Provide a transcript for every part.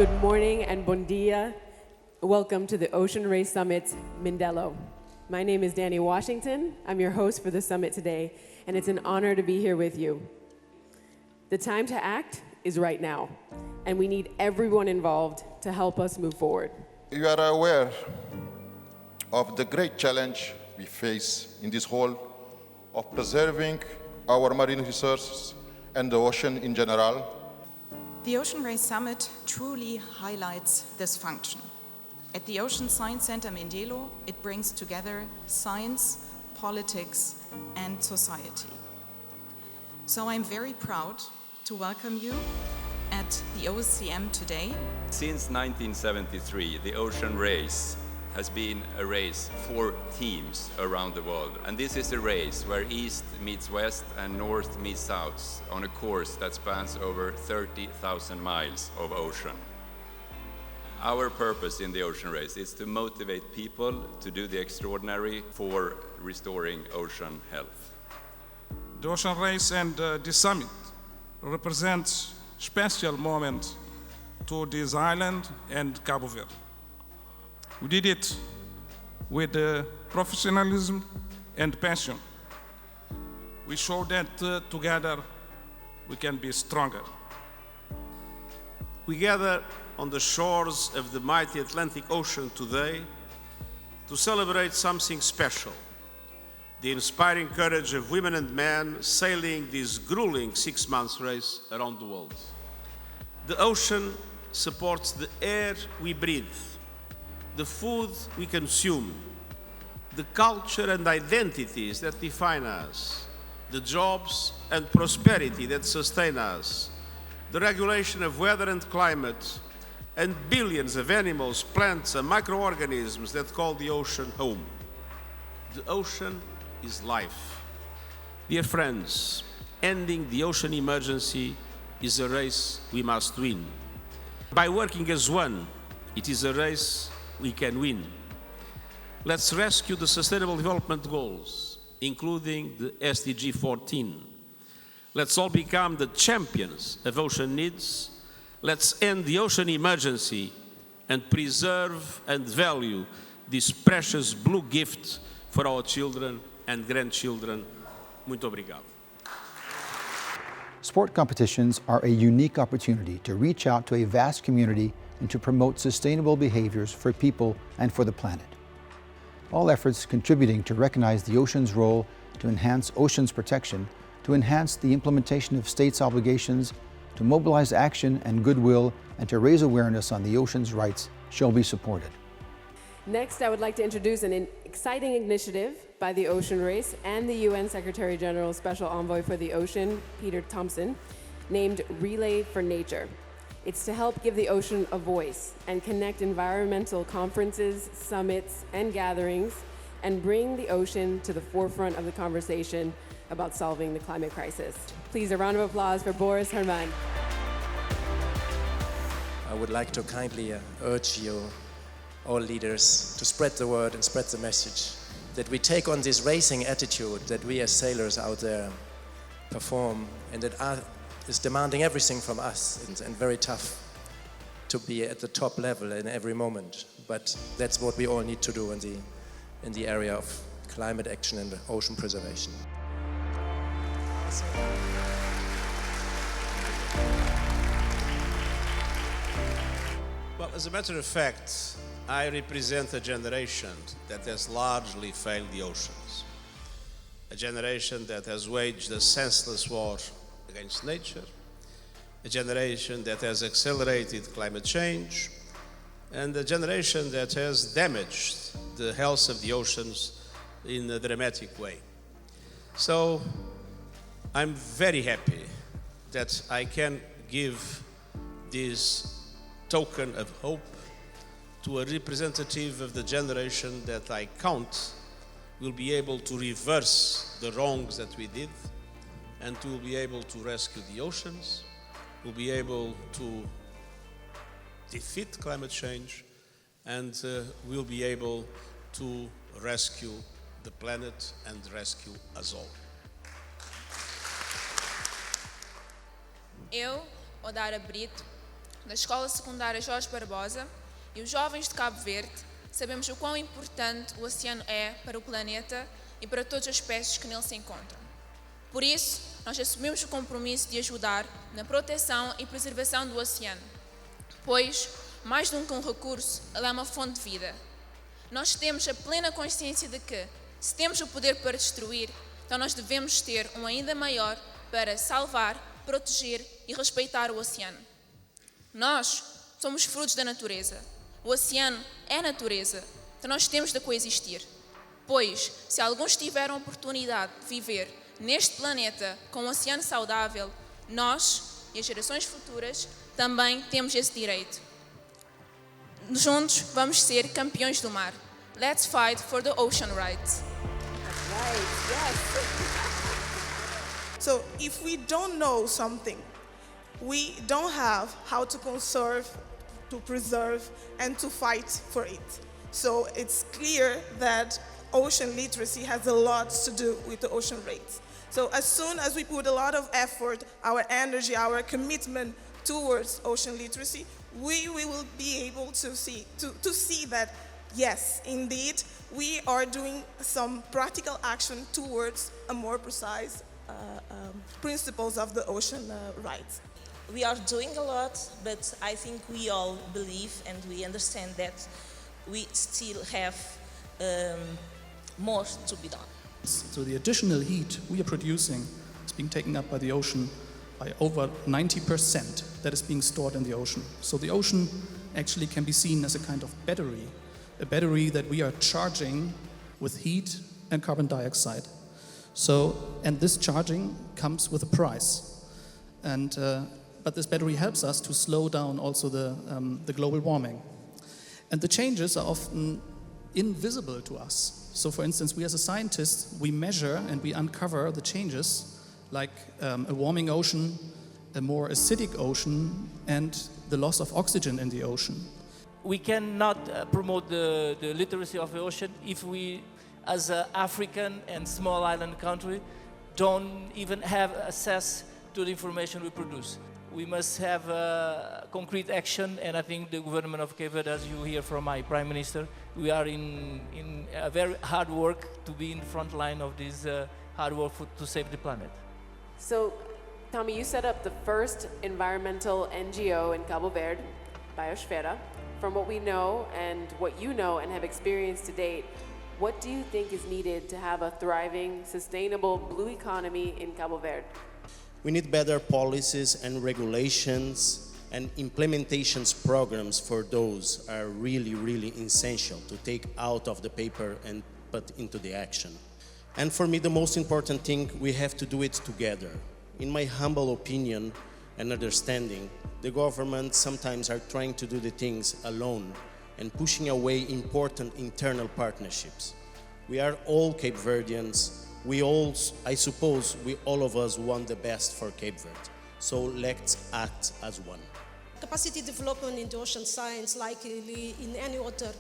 Good morning and bon dia. Welcome to the Ocean Race Summit Mindelo. My name is Danny Washington. I'm your host for the summit today, and it's an honor to be here with you. The time to act is right now, and we need everyone involved to help us move forward. You are aware of the great challenge we face in this whole of preserving our marine resources and the ocean in general. The Ocean Race Summit truly highlights this function. At the Ocean Science Center Mindelo, it brings together science, politics, and society. So I'm very proud to welcome you at the OCM today. Since 1973, the Ocean Race has been a race for teams around the world. And this is a race where East meets West and North meets South on a course that spans over 30,000 miles of ocean. Our purpose in the Ocean Race is to motivate people to do the extraordinary for restoring ocean health. The Ocean Race and this summit represents special moment to this island and Cabo Verde. We did it with professionalism and passion. We showed that together we can be stronger. We gather on the shores of the mighty Atlantic Ocean today to celebrate something special, the inspiring courage of women and men sailing this grueling 6-month race around the world. The ocean supports the air we breathe, the food we consume, the culture and identities that define us, the jobs and prosperity that sustain us, the regulation of weather and climate, and billions of animals, plants, and microorganisms that call the ocean home. The ocean is life. Dear friends, ending the ocean emergency is a race we must win. By working as one, it is a race we can win. Let's rescue the Sustainable Development Goals, including the SDG 14. Let's all become the champions of ocean needs. Let's end the ocean emergency and preserve and value this precious blue gift for our children and grandchildren. Muito obrigado. Sport competitions are a unique opportunity to reach out to a vast community and to promote sustainable behaviors for people and for the planet. All efforts contributing to recognize the ocean's role to enhance oceans protection, to enhance the implementation of states' obligations, to mobilize action and goodwill, and to raise awareness on the ocean's rights shall be supported. Next, I would like to introduce an exciting initiative by the Ocean Race and the UN Secretary General's Special Envoy for the Ocean, Peter Thompson, named Relay for Nature. It's to help give the ocean a voice and connect environmental conferences, summits, and gatherings, and bring the ocean to the forefront of the conversation about solving the climate crisis. Please, a round of applause for Boris Herman. I would like to kindly urge you, all leaders, to spread the word and spread the message that we take on this racing attitude that we as sailors out there perform, and that is demanding everything from us and very tough to be at the top level in every moment. But that's what we all need to do in the area of climate action and ocean preservation. Well, as a matter of fact, I represent a generation that has largely failed the oceans. A generation that has waged a senseless war against nature, a generation that has accelerated climate change, and a generation that has damaged the health of the oceans in a dramatic way. So I'm very happy that I can give this token of hope to a representative of the generation that I count will be able to reverse the wrongs that we did, and to be able to rescue the oceans, will be able to defeat climate change, and will be able to rescue the planet and rescue us all. Eu, Odara Brito, da Escola Secundária Jorge Barbosa e os jovens de Cabo Verde, sabemos o quão importante o oceano é para o planeta e para todas as espécies que nele se encontram. Por isso, nós assumimos o compromisso de ajudar na proteção e preservação do oceano, pois, mais do que um recurso, ele é uma fonte de vida. Nós temos a plena consciência de que, se temos o poder para destruir, então nós devemos ter um ainda maior para salvar, proteger e respeitar o oceano. Nós somos frutos da natureza. O oceano é natureza, então nós temos de coexistir. Pois, se alguns tiveram a oportunidade de viver neste planeta com um oceano saudável, nós e as gerações futuras também temos esse direito. Juntos vamos ser campeões do mar. Let's fight for the ocean rights. Right, yes. So if we don't know something, we don't have how to conserve, to preserve, and to fight for it. So it's clear that ocean literacy has a lot to do with the ocean race. So as soon as we put a lot of effort, our energy, our commitment towards ocean literacy, we will be able to see that, yes, indeed, we are doing some practical action towards a more precise principles of the ocean rights. We are doing a lot, but I think we all believe and we understand that we still have more to be done. So the additional heat we are producing is being taken up by the ocean by over 90% that is being stored in the ocean. So the ocean actually can be seen as a kind of battery, a battery that we are charging with heat and carbon dioxide. So, and this charging comes with a price. And, but this battery helps us to slow down also the global warming. And the changes are often invisible to us. So for instance, we as a scientist, we measure and we uncover the changes like a warming ocean, a more acidic ocean, and the loss of oxygen in the ocean. We cannot promote the literacy of the ocean if we, as an African and small island country, don't even have access to the information we produce. We must have concrete action, and I think the government of Cabo Verde, as you hear from my Prime Minister, we are in a very hard work to be in the front line of this hard work to save the planet. So, Tommy, you set up the first environmental NGO in Cabo Verde, Biosfera. From what we know and what you know and have experienced to date, what do you think is needed to have a thriving, sustainable blue economy in Cabo Verde? We need better policies and regulations, and implementations programs for those are really, really essential to take out of the paper and put into the action. And for me, the most important thing, we have to do it together. In my humble opinion and understanding, the government sometimes are trying to do the things alone and pushing away important internal partnerships. We are all Cape Verdeans. I suppose all of us want the best for Cape Verde. So let's act as one. Capacity development in the ocean science, like in any other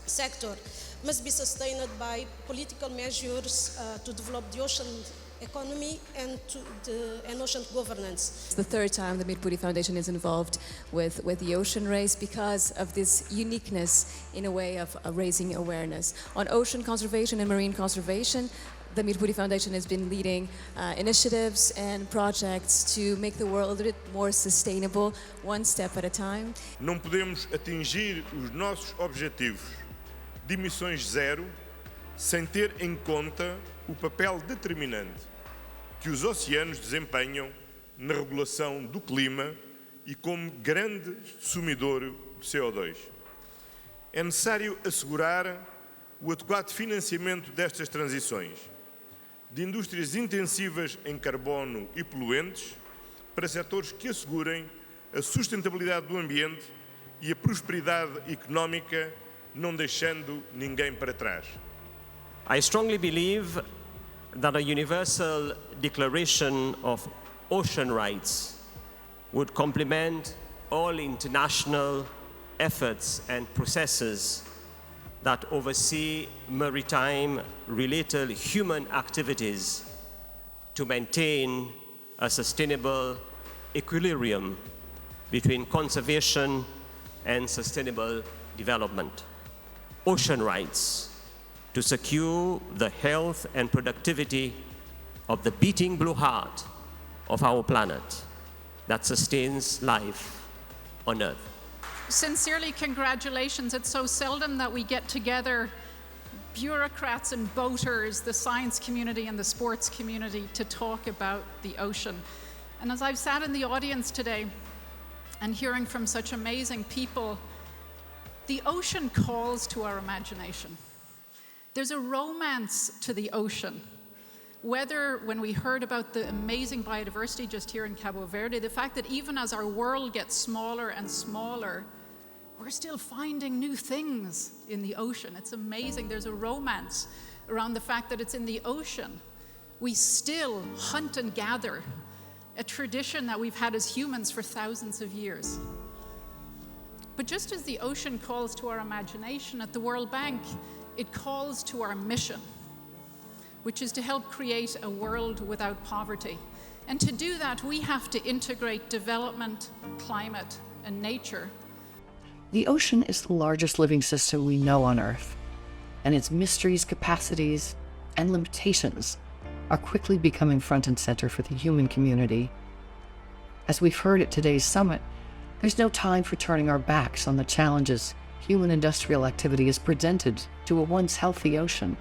sector, must be sustained by political measures to develop the ocean economy and ocean governance. It's the third time the Mir-Puri Foundation is involved with the Ocean Race because of this uniqueness in a way of raising awareness. On ocean conservation and marine conservation, the Mir-Puri Foundation has been leading initiatives and projects to make the world a little bit more sustainable, one step at a time. Não podemos atingir os nossos objetivos de emissões zero sem ter em conta o papel determinante que os oceanos desempenham na regulação do clima e como grande sumidor de CO2. É necessário assegurar o adequado financiamento destas transições, de indústrias intensivas em carbono e poluentes para setores que assegurem a sustentabilidade do ambiente e a prosperidade económica, não deixando ninguém para trás. I strongly believe that a universal declaration of ocean rights would complement all international efforts and processes that oversee maritime-related human activities to maintain a sustainable equilibrium between conservation and sustainable development. Ocean rights to secure the health and productivity of the beating blue heart of our planet that sustains life on Earth. Sincerely, congratulations. It's so seldom that we get together, bureaucrats and boaters, the science community and the sports community, to talk about the ocean. And as I've sat in the audience today and hearing from such amazing people, the ocean calls to our imagination. There's a romance to the ocean. Whether when we heard about the amazing biodiversity just here in Cabo Verde, the fact that even as our world gets smaller and smaller, we're still finding new things in the ocean. It's amazing. There's a romance around the fact that it's in the ocean. We still hunt and gather, a tradition that we've had as humans for thousands of years. But just as the ocean calls to our imagination, at the World Bank, it calls to our mission, which is to help create a world without poverty. And to do that, we have to integrate development, climate, and nature. The ocean is the largest living system we know on Earth, and its mysteries, capacities, and limitations are quickly becoming front and center for the human community. As we've heard at today's summit, there's no time for turning our backs on the challenges human industrial activity has presented to a once healthy ocean.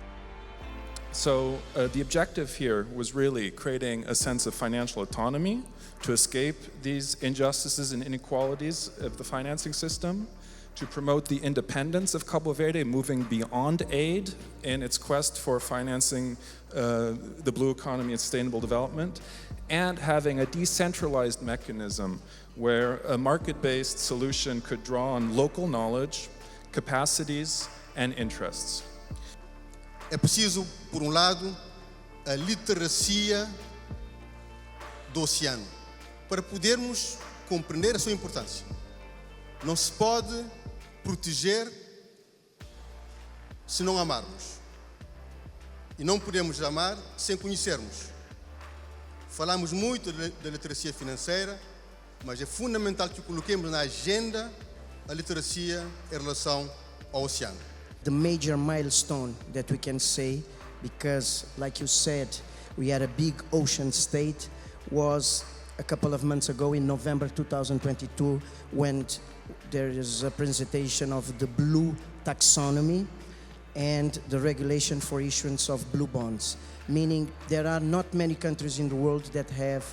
So the objective here was really creating a sense of financial autonomy to escape these injustices and inequalities of the financing system, to promote the independence of Cabo Verde, moving beyond aid in its quest for financing the blue economy and sustainable development, and having a decentralized mechanism where a market-based solution could draw on local knowledge, capacities, and interests. É preciso, por lado, a literacia do oceano, para podermos compreender a sua importância. Não se pode proteger se não amarmos. E não podemos amar sem conhecermos. Falamos muito da literacia financeira, mas é fundamental que coloquemos na agenda a literacia em relação ao oceano. The major milestone that we can say, because like you said, we had a big ocean state, was a couple of months ago in November 2022, when there is a presentation of the blue taxonomy and the regulation for issuance of blue bonds, meaning there are not many countries in the world that have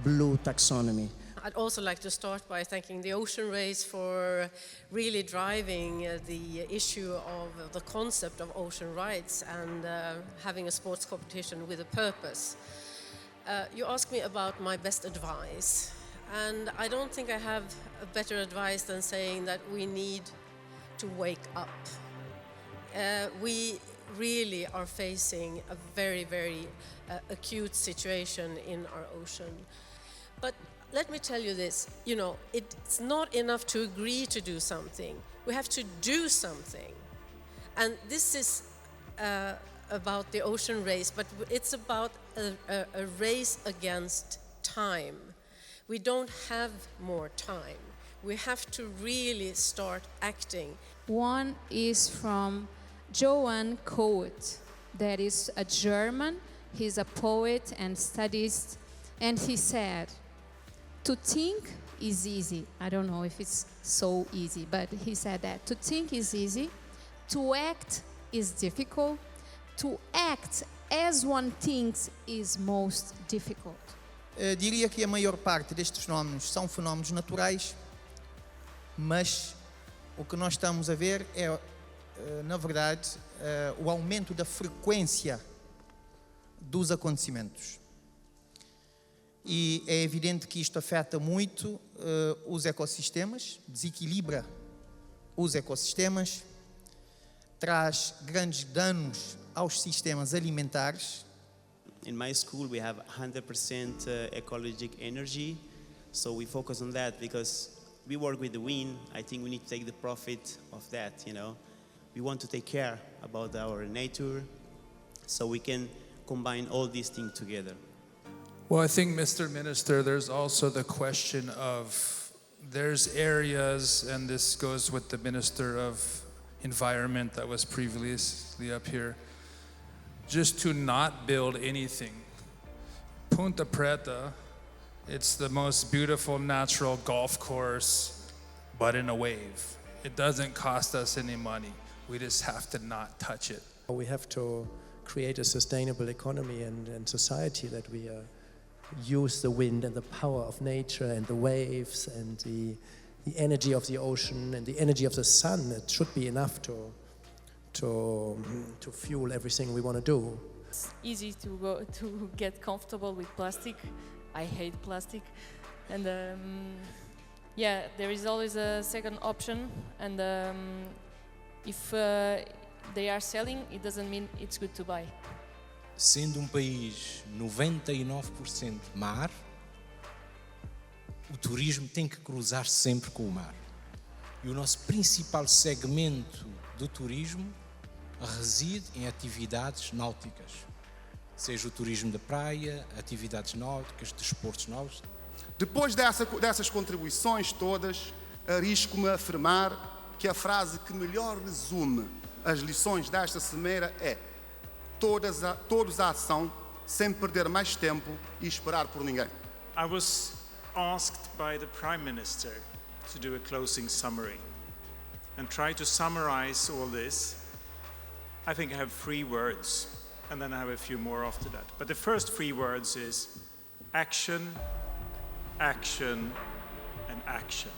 blue taxonomy. I'd also like to start by thanking the Ocean Race for really driving the issue of the concept of ocean rights and having a sports competition with a purpose. You asked me about my best advice, and I don't think I have a better advice than saying that we need to wake up. We really are facing a very, very acute situation in our ocean. But let me tell you this, it's not enough to agree to do something. We have to do something. And this is about the ocean race, but it's about a race against time. We don't have more time. We have to really start acting. One is from Johann Coet, that is a German. He's a poet and studist, and he said, to think is easy. I don't know if it's so easy, but he said that to think is easy, to act is difficult, to act as one thinks is most difficult. Diria que a maior parte destes fenómenos são fenómenos naturais, mas o que nós estamos a ver é, na verdade, o aumento da frequência dos acontecimentos. E é evidente que isto afeta muito os ecossistemas, desequilibra os ecossistemas, traz grandes danos aos sistemas alimentares. In my school we have 100% ecologic energy, so we focus on that because we work with the wind. I think we need to take the profit of that, We want to take care about our nature, so we can combine all these things together. Well, I think, Mr. Minister, there's also the question of there's areas, and this goes with the Minister of Environment that was previously up here, just to not build anything. Punta Preta, it's the most beautiful natural golf course, but in a wave. It doesn't cost us any money. We just have to not touch it. We have to create a sustainable economy and society that we use the wind and the power of nature and the waves and the energy of the ocean and the energy of the sun. It should be enough to fuel everything we want to do. It's easy to get comfortable with plastic. I hate plastic, and yeah, there is always a second option. And if they are selling, it doesn't mean it's good to buy. Sendo país 99% mar, o turismo tem que cruzar sempre com o mar. E o nosso principal segmento do turismo reside em atividades náuticas, seja o turismo da praia, atividades náuticas, desportos náuticos. Depois dessas contribuições todas, arrisco-me a afirmar que a frase que melhor resume as lições desta cimeira é: todos à ação, sem perder mais tempo e esperar por ninguém. I was asked by the Prime Minister to do a closing summary and try to summarize all this. I think I have 3 words, and then I have a few more after that. But the first 3 words is action, action, and action.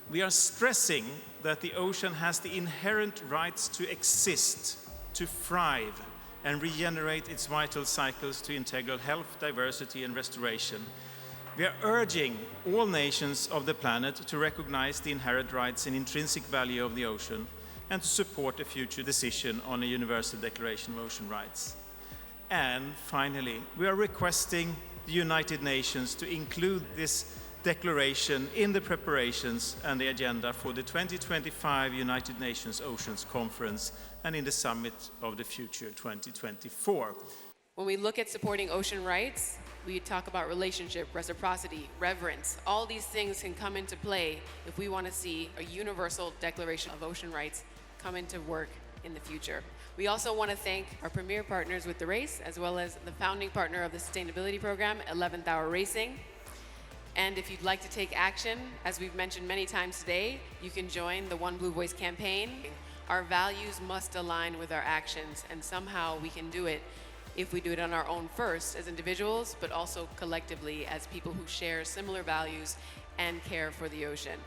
We are stressing that the ocean has the inherent rights to exist, to thrive, and regenerate its vital cycles to integral health, diversity, and restoration. We are urging all nations of the planet to recognize the inherent rights and intrinsic value of the ocean and to support a future decision on a Universal Declaration of Ocean Rights. And finally, we are requesting the United Nations to include this declaration in the preparations and the agenda for the 2025 United Nations Oceans Conference and in the Summit of the Future 2024. When we look at supporting ocean rights, we talk about relationship, reciprocity, reverence. All these things can come into play if we want to see a universal declaration of ocean rights come into work in the future. We also want to thank our premier partners with the race, as well as the founding partner of the sustainability program, 11th Hour Racing. And if you'd like to take action, as we've mentioned many times today, you can join the One Blue Voice campaign. Our values must align with our actions, and somehow we can do it if we do it on our own first as individuals, but also collectively as people who share similar values and care for the ocean.